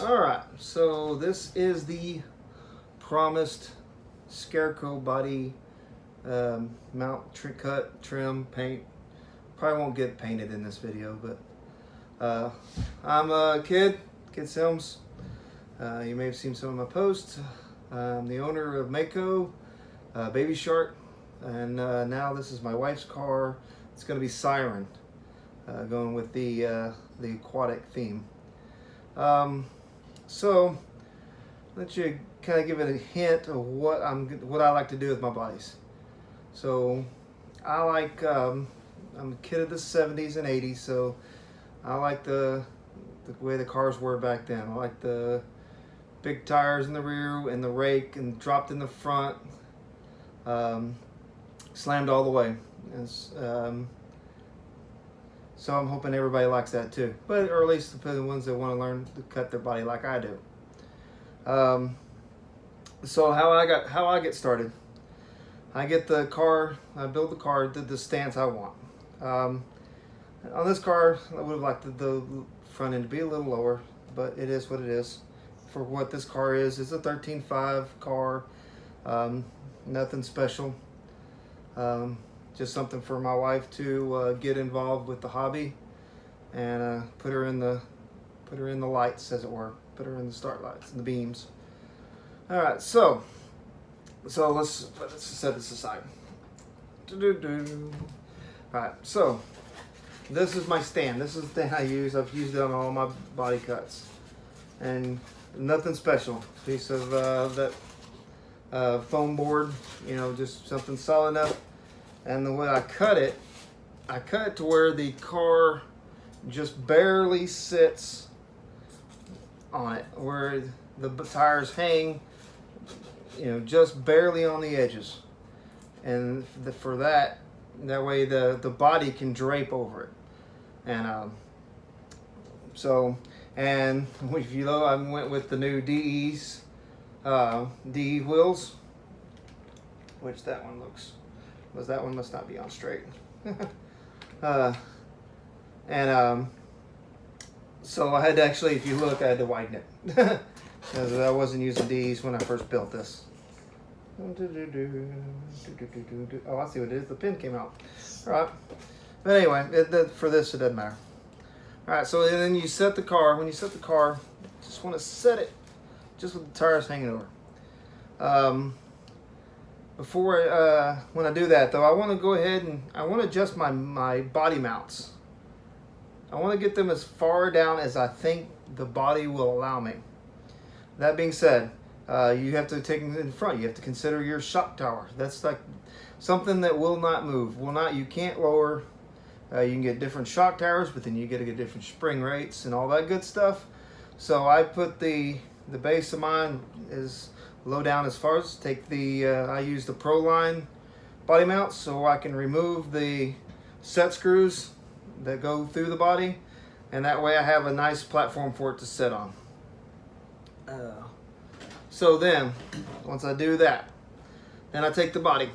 Alright, so this is the promised Scarecrow body mount, cut, trim, paint. Probably won't get painted in this video, but I'm Kid Sims. You may have seen some of my posts. I'm the owner of Mako, Baby Shark, and now this is my wife's car. It's going to be Siren, going with the aquatic theme. So let you kind of give it a hint of what I like to do with my bodies. So I like I'm a kid of the 70s and 80s, so I like the way the cars were back then. I like the big tires in the rear and the rake and dropped in the front, slammed all the way. So I'm hoping everybody likes that too, or at least the ones that want to learn to cut their body like I do. So how I get started? I get the car, I build the car to the stance I want. On this car, I would have liked the front end to be a little lower, but it is what it is. For what this car is, it's a 13.5 car, nothing special. Just something for my wife to get involved with the hobby and put her in the lights, as it were. Put her in the start lights and the beams. All right, so let's set this aside. All right, so this is my stand. This is the thing I use. I've used it on all my body cuts, and nothing special. Piece of that foam board, just something solid enough. And the way I cut it to where the car just barely sits on it, where the tires hang, just barely on the edges. And for that way the body can drape over it. And and if you know, I went with the new DE wheels, which that one must not be on straight. So I had to actually, if you look, I had to widen it because I wasn't using D's when I first built this. Oh, I see what it is. The pin came out. All right, but anyway, for this it doesn't matter. All right, so then you set the car. When you set the car, you just want to set it just with the tires hanging over. When I do that though, I want to go ahead and I want to adjust my body mounts. I want to get them as far down as I think the body will allow me. That being said, you have to take it in front. You have to consider your shock tower. That's like something that will not move. You can't lower. You can get different shock towers, but then you get to get different spring rates and all that good stuff. So I put the base of mine is low down as far as I use the Pro Line body mounts, so I can remove the set screws that go through the body, and that way I have a nice platform for it to sit on. So then once I do that, then I take the body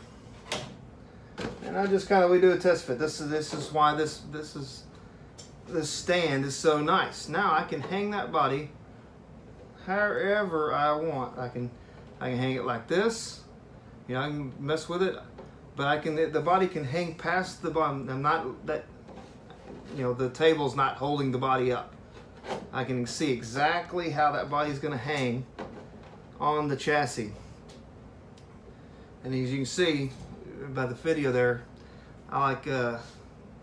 and I just we do a test fit. This is why this stand is so nice. Now I can hang that body however I want. I can hang it like this. I can mess with it, but the body can hang past the bottom. I'm not that, the table's not holding the body up. I can see exactly how that body's going to hang on the chassis. And as you can see by the video there, I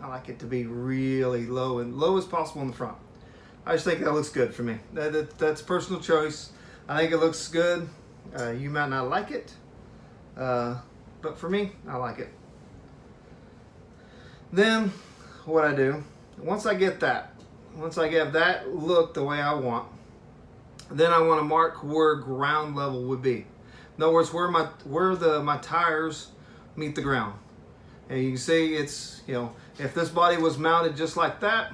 like it to be really low as possible in the front. I just think that looks good for me. That's personal choice. I think it looks good. You might not like it, but for me, I like it. Then what I do, once I get that look the way I want, then I want to mark where ground level would be. In other words, where my tires meet the ground. And you can see it's, if this body was mounted just like that,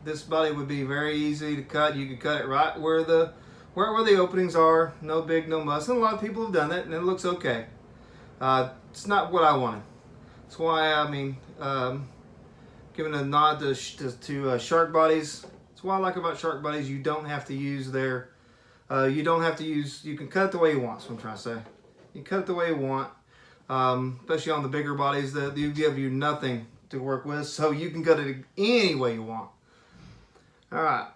this body would be very easy to cut. You could cut it right where the openings are, no big, no muss. And a lot of people have done it, and it looks okay. It's not what I wanted. That's why, giving a nod to shark bodies. That's what I like about shark bodies. You don't have to use their, you can cut it the way you want, that's what I'm trying to say. You cut it the way you want, especially on the bigger bodies that give you nothing to work with, so you can cut it any way you want. All right,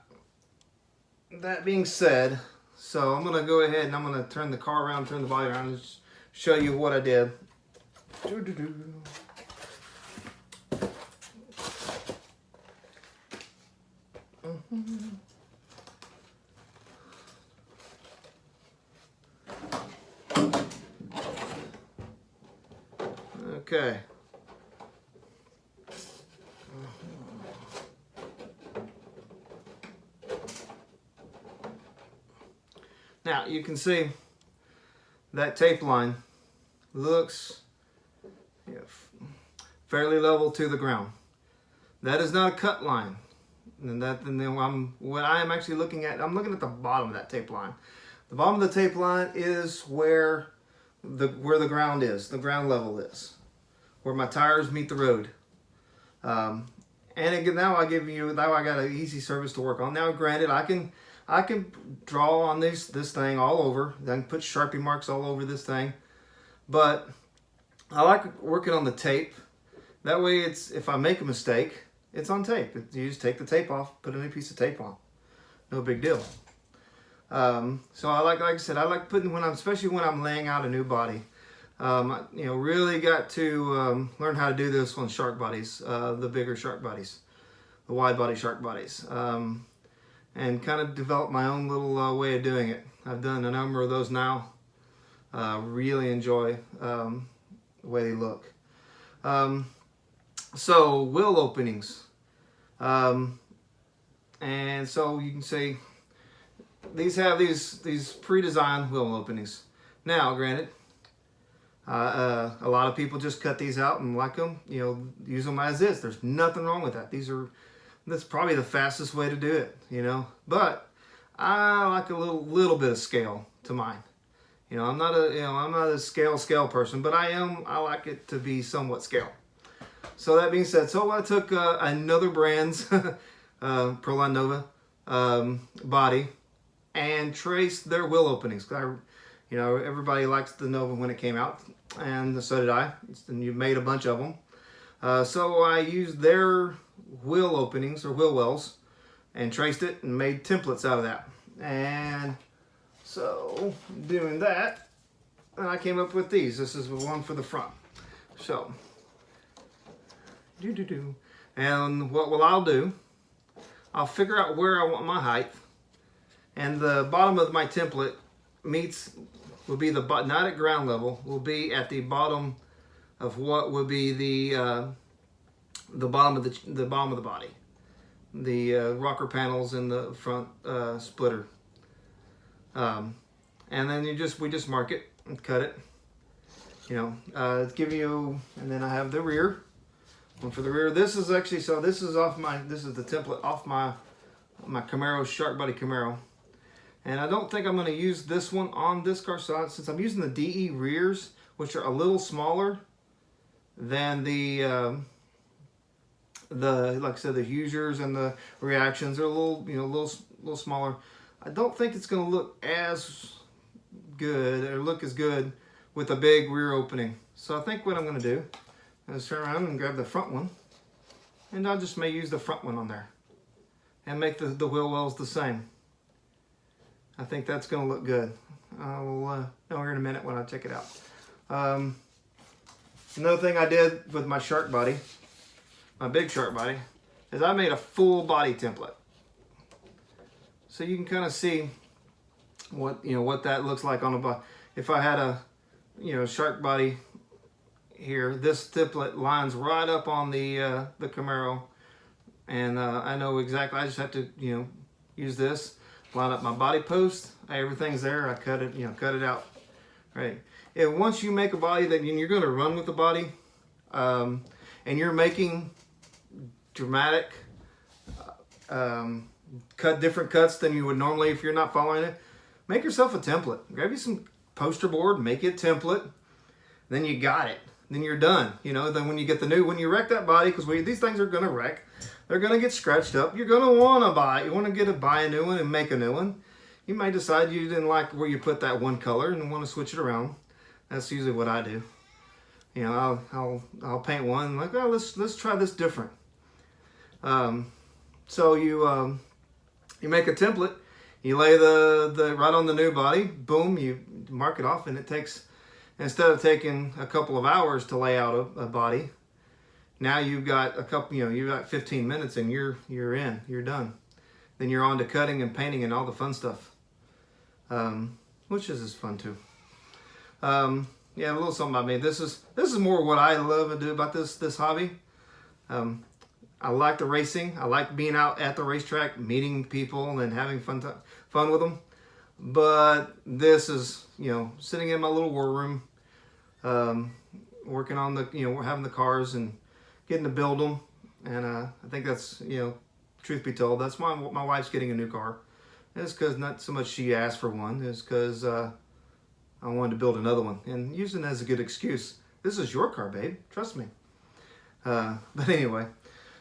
that being said, so I'm gonna go ahead and I'm gonna turn the car around, turn the body around, and show you what I did. Okay. Now you can see that tape line looks fairly level to the ground. That is not a cut line. And then what I am actually looking at, I'm looking at the bottom of that tape line. The bottom of the tape line is where the ground is, the ground level is, where my tires meet the road. And again, now I got an easy surface to work on. Now, granted, I can draw on this thing all over. I can put Sharpie marks all over this thing, but I like working on the tape. That way, if I make a mistake, it's on tape. You just take the tape off, put a new piece of tape on. No big deal. So like I said, I like putting especially when I'm laying out a new body. Really got to learn how to do this on shark bodies, the bigger shark bodies, the wide body shark bodies, and kind of develop my own little way of doing it. I've done a number of those now. Really enjoy the way they look. So wheel openings, and so you can see these have these pre-designed wheel openings. Now, granted, a lot of people just cut these out and like them, use them as is. There's nothing wrong with that. That's probably the fastest way to do it, But I like a little bit of scale to mine. I'm not a scale person, but I like it to be somewhat scale. So that being said, I took another brand's Proline Nova body and traced their wheel openings. Everybody likes the Nova when it came out, and so did I. And you made a bunch of them. So I used their wheel openings or wheel wells and traced it and made templates out of that. And so doing that, I came up with these. This is the one for the front. So, and what I'll do, I'll figure out where I want my height, and the bottom of my template will be not at ground level, will be at the bottom of what would be the bottom of the body, the rocker panels in the front splitter, and then we just mark it and cut it, give you, and then I have the rear one for the rear. This is actually, this is the template off my Camaro, Shark Body Camaro. And I don't think I'm going to use this one on this car, so since I'm using the DE rears, which are a little smaller than the like I said, the Hoosiers and the Reactions are a little smaller. I don't think it's going to look as good or look as good with a big rear opening. So I think what I'm going to do is turn around and grab the front one, and I just may use the front one on there and make the wheel wells the same. I think that's going to look good. I'll know here in a minute when I check it out. Another thing I did with my shark body, my big shark body, is I made a full body template. So you can kind of see what that looks like on a body. If I had a shark body here, this template lines right up on the Camaro, and I know exactly. I just have to use this, line up my body post. Everything's there. I cut it out. Right. And once you make a body that you're going to run with the body, and you're making dramatic different cuts than you would normally if you're not following it, make yourself a template. Grab you some poster board, make it a template, then you got it. Then you're done. Then when you get when you wreck that body, because these things are going to wreck. They're going to get scratched up. You're going to want to buy a new one and make a new one. You may decide you didn't like where you put that one color and want to switch it around. That's usually what I do. You know, I'll paint one like, well, let's try this different. So you make a template. You lay the right on the new body. Boom, you mark it off, and it takes, instead of taking a couple of hours to lay out a body, now you've got you've got 15 minutes, and you're done. Then you're on to cutting and painting and all the fun stuff, which is fun too. Yeah, a little something about me. This is more what I love to do about this hobby. I like the racing. I like being out at the racetrack, meeting people and having fun with them. But this is, sitting in my little war room, working on we're having the cars and getting to build them. And I think that's, truth be told, that's why my wife's getting a new car. It's because not so much she asked for one, it's because I wanted to build another one and using it as a good excuse. This is your car, babe. Trust me. But anyway.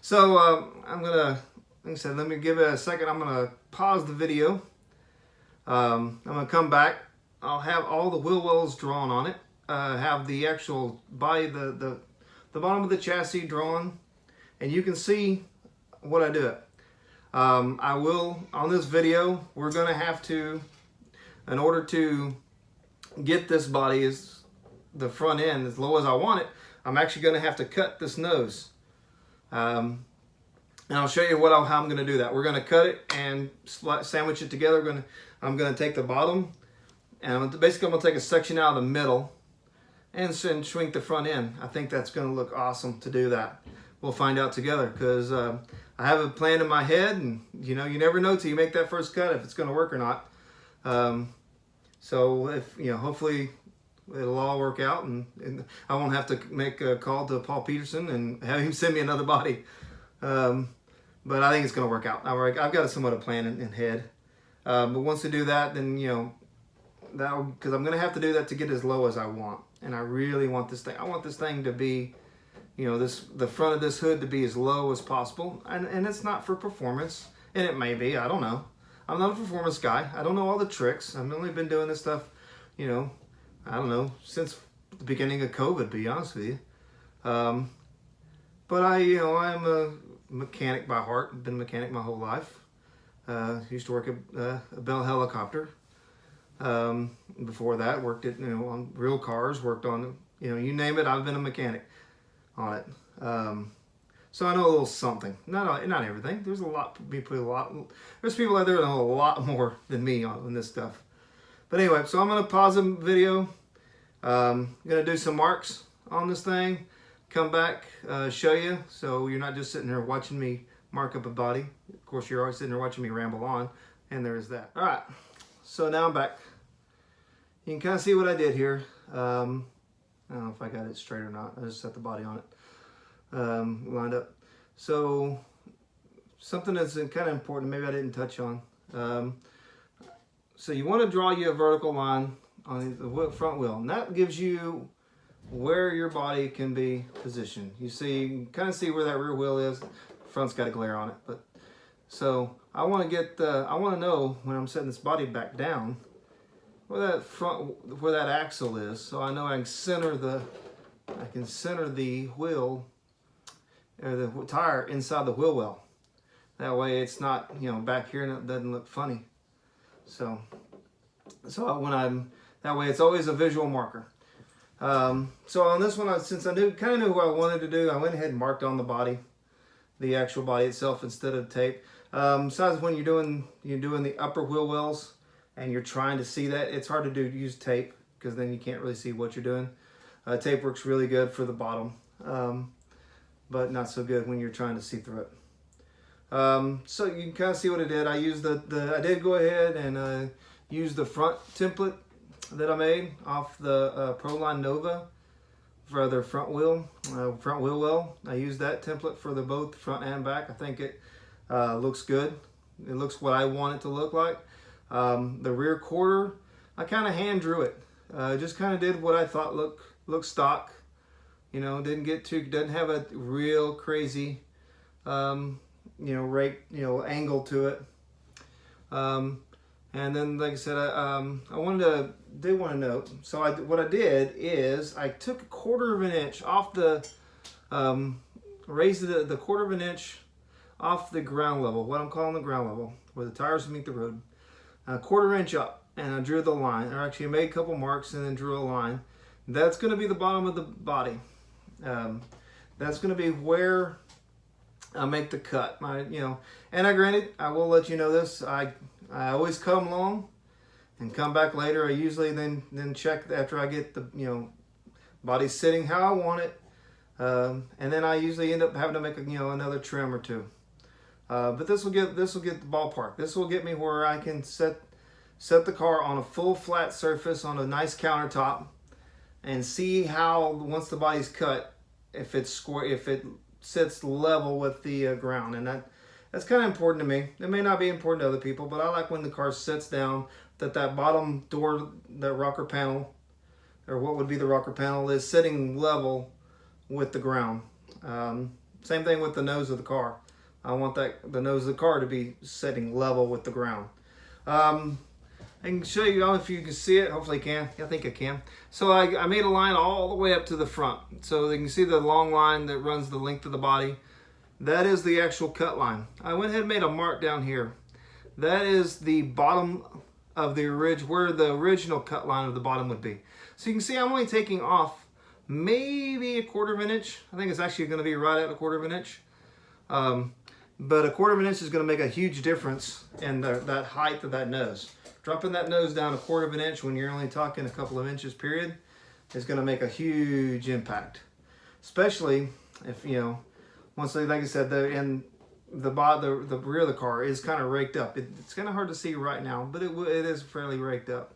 So I'm gonna, like I said, let me give it a second. I'm gonna pause the video. I'm gonna come back. I'll have all the wheel wells drawn on it. Have the actual body, the bottom of the chassis drawn, and you can see what I do. I will, on this video, we're gonna have to, in order to get this body the front end as low as I want it, I'm actually gonna have to cut this nose. And I'll show you how I'm going to do that. We're going to cut it and sandwich it together. I'm going to take the bottom, and basically I'm going to take a section out of the middle and shrink the front end. I think that's going to look awesome to do that. We'll find out together, because I have a plan in my head, and you never know till you make that first cut if it's going to work or not. So if hopefully it'll all work out, and I won't have to make a call to Paul Peterson and have him send me another body. But I think it's going to work out. I've got somewhat a plan in head. But once I do that, then, because I'm going to have to do that to get as low as I want. And I really want this thing. I want this thing to be, the front of this hood to be as low as possible. And it's not for performance. And it may be. I don't know. I'm not a performance guy. I don't know all the tricks. I've only been doing this stuff, I don't know, since the beginning of COVID, to be honest with you. But I'm a mechanic by heart. I've been a mechanic my whole life. Used to work at a Bell Helicopter. Before that, worked at, on real cars, worked on, you name it, I've been a mechanic on it. So I know a little something. Not everything. There's there's people out there that know a lot more than me on this stuff. But anyway, so I'm going to pause the video. I'm going to do some marks on this thing. Come back, show you. So you're not just sitting here watching me mark up a body. Of course, you're always sitting there watching me ramble on. And there's that. All right. So now I'm back. You can kind of see what I did here. I don't know if I got it straight or not. I just set the body on it. Lined up. So something that's kind of important, maybe I didn't touch on. So you want to draw you a vertical line on the front wheel, and that gives you where your body can be positioned. You kind of see where that rear wheel is. Front's got a glare on it, but so I want to know when I'm setting this body back down where that axle is, so I know I can center the wheel or the tire inside the wheel well. That way it's not back here and it doesn't look funny. So that way it's always a visual marker. So on this one, since I kind of knew what I wanted to do, I went ahead and marked on the body, the actual body itself instead of tape. Besides, when you're doing the upper wheel wells and you're trying to see that, it's hard to use tape, because then you can't really see what you're doing. Tape works really good for the bottom, but not so good when you're trying to see through it. So you can kind of see what I did. I used I did go ahead and use the front template that I made off the Proline Nova for their front wheel well. I used that template for both front and back. I think it looks good. It looks what I want it to look like. The rear quarter, I kind of hand drew it. Just kind of did what I thought looked stock. Doesn't have a real crazy angle to it. And then, like I said, I did want to note. So what I did is I took a 1/4 of an inch off the, raised the 1/4 of an inch off the ground level, what I'm calling the ground level, where the tires meet the road, a 1/4 inch up, and I drew the line. Or actually, I made a couple marks and then drew a line. That's going to be the bottom of the body. That's going to be where I make the cut. And granted, I will let you know this. I always come along and come back later. I usually then check after I get the body sitting how I want it, and then I usually end up having to make another trim or two. But this will get the ballpark. This will get me where I can set the car on a full flat surface on a nice countertop, and see how once the body's cut, if it's square, if it sits level with the ground, and that's kind of important to me. It may not be important to other people, but I like when the car sits down, that bottom door, that rocker panel, or what would be the rocker panel, is sitting level with the ground. Same thing with the nose of the car. I want the nose of the car to be sitting level with the ground. I can show you, I don't know if you can see it. Hopefully you can. I think I can. So I made a line all the way up to the front. So you can see the long line that runs the length of the body. That is the actual cut line. I went ahead and made a mark down here. That is the bottom of the where the original cut line of the bottom would be. So you can see I'm only taking off maybe a 1/4 of an inch. I think it's actually going to be right at a 1/4 of an inch. But a 1/4 of an inch is going to make a huge difference in that height of that nose. Dropping that nose down a 1/4 of an inch when you're only talking a couple of inches period is going to make a huge impact. Especially if, once, like I said, the rear of the car is kind of raked up. It's kind of hard to see right now, but it is fairly raked up.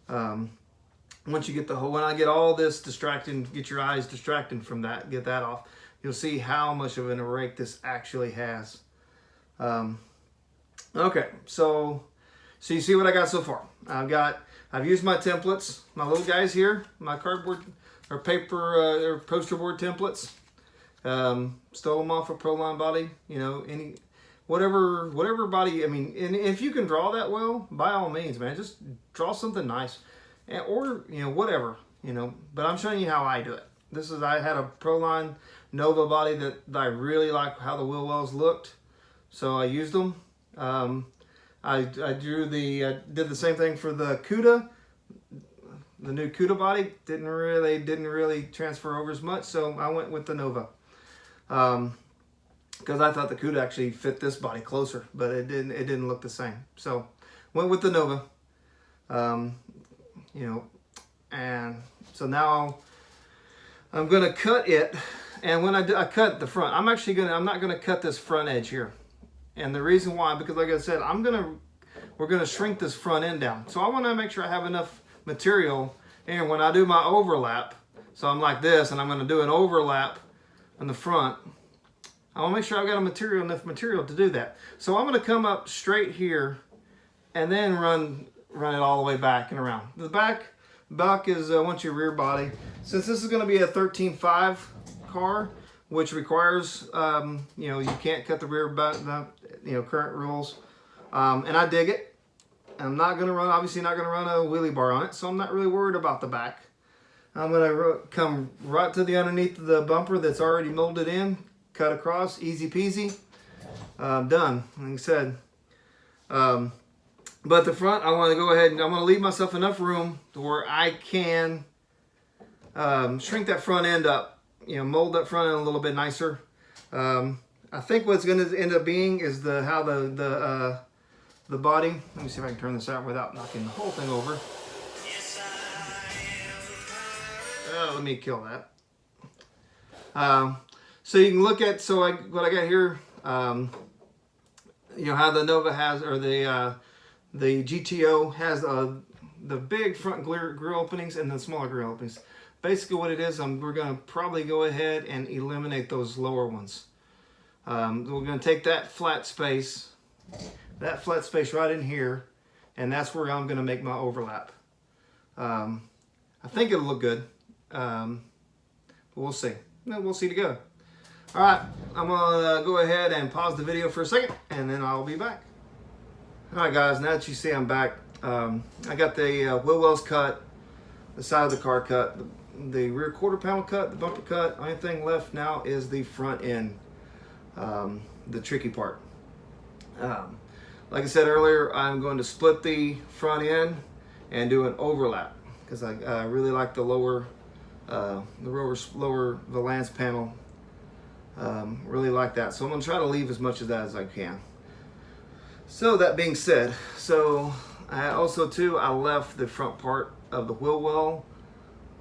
Once you get when I get all this distracting, get your eyes distracted from that, get that off, you'll see how much of a rake this actually has. Okay, so you see what I got so far. I've used my templates, my little guys here, my cardboard or paper or poster board templates. Stole them off a Proline body, whatever body. I mean, and if you can draw that well, by all means, man, just draw something nice, or whatever, But I'm showing you how I do it. I had a Proline Nova body that I really like how the wheel wells looked, so I used them. I did the same thing for the Cuda. The new Cuda body didn't really transfer over as much, so I went with the Nova. Because I thought the Cuda actually fit this body closer, but it didn't look the same. So went with the Nova. And so now I'm gonna cut it, and when I cut the front, I'm not gonna cut this front edge here. And the reason why, because like I said, we're gonna shrink this front end down. So I want to make sure I have enough material, and when I do my overlap, so I'm like this, and I'm gonna do an overlap on the front. I want to make sure I've got enough material to do that. So I'm gonna come up straight here, and then run it all the way back and around. The back is once your rear body. Since this is gonna be a 13.5 car, which requires, you can't cut the rear butt, current rules. And I dig it. I'm obviously not going to run a wheelie bar on it, so I'm not really worried about the back. I'm going to come right to the underneath of the bumper that's already molded in, cut across, easy peasy, done, like I said. But the front, I want to go ahead and I'm going to leave myself enough room to where I can shrink that front end up. Mold that front end a little bit nicer. I think what's going to end up being is how the body. Let me see if I can turn this out without knocking the whole thing over. Let me kill that. So you can look at what I got here. How the Nova has, or the GTO has the big front grill openings and the smaller grill openings. Basically what it is, we're going to probably go ahead and eliminate those lower ones. We're going to take that flat space right in here, and that's where I'm going to make my overlap. I think it'll look good. We'll see. We'll see together. All right, I'm gonna go ahead and pause the video for a second, and then I'll be back. All right, guys, now that you see I'm back, I got the wheel wells cut, the side of the car cut, the rear quarter panel cut, the bumper cut. Only thing left now is the front end, the tricky part. Like I said earlier, I'm going to split the front end and do an overlap because I really like the lower valance panel. Really like that. So I'm going to try to leave as much of that as I can. So that being said, I also too, I left the front part of the wheel well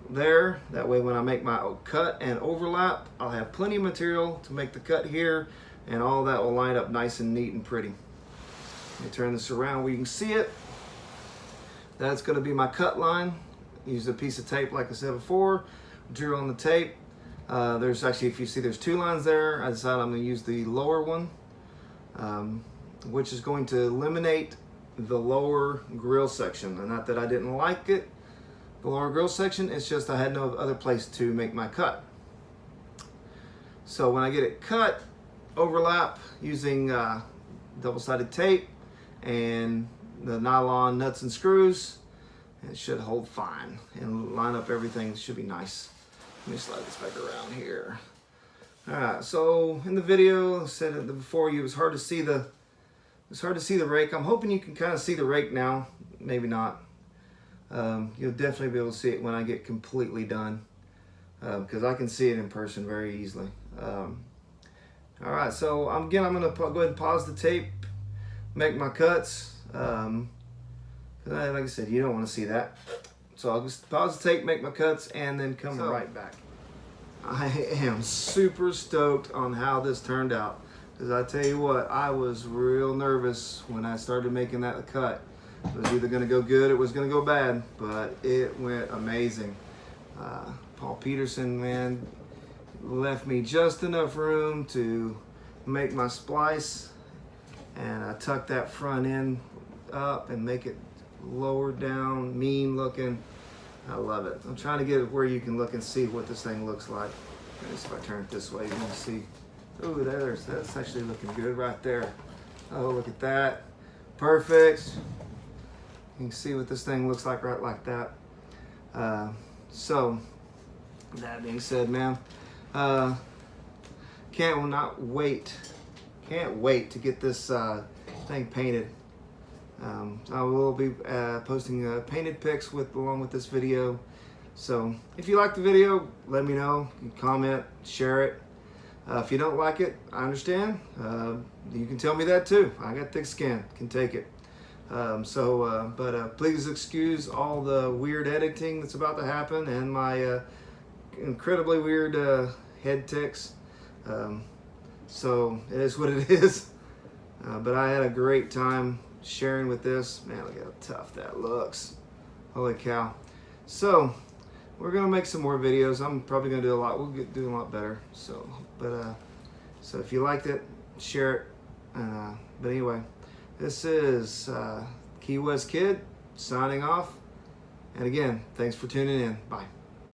there. That way when I make my cut and overlap, I'll have plenty of material to make the cut here, and all that will line up nice and neat and pretty. Let me turn this around where you can see it. That's going to be my cut line. Use a piece of tape like I said before, drill on the tape. There's actually, if you see, there's two lines there. I decided I'm going to use the lower one, which is going to eliminate the lower grill section. And not that I didn't like it, the lower grill section, it's just I had no other place to make my cut. So when I get it cut, overlap using double-sided tape and the nylon nuts and screws, it should hold fine and line up everything. It should be nice. Let me slide this back around here. All right, so in the video, I said it before, it was hard to see the rake. I'm hoping you can kind of see the rake now. Maybe not. You'll definitely be able to see it when I get completely done, because I can see it in person very easily. All right, so again, I'm going to go ahead and pause the tape, make my cuts. Like I said, you don't want to see that. So I'll just pause the tape, make my cuts, and then come right back. I am super stoked on how this turned out. Because I tell you what, I was real nervous when I started making that cut. It was either going to go good or it was going to go bad, but it went amazing. Paul Peterson, man, left me just enough room to make my splice, and I tucked that front end up and make it lower down, mean looking. I love it. I'm trying to get it where you can look and see what this thing looks like. If I turn it this way, you can see. Oh, that's actually looking good right there. Oh, look at that. Perfect. You can see what this thing looks like right like that. So, that being said, man, can't wait to get this thing painted. I will be posting painted pics along with this video. So if you like the video, let me know. You can comment, share it. If you don't like it, I understand. You can tell me that too. I got thick skin, can take it. But please excuse all the weird editing that's about to happen and my incredibly weird head tics. So it is what it is. But I had a great time sharing with this. Man, look how tough that looks. Holy cow. So we're gonna make some more videos. I'm probably gonna do a lot. We'll do a lot better. So if you liked it, share it. But anyway, this is Key West Kid signing off. And again, thanks for tuning in. Bye.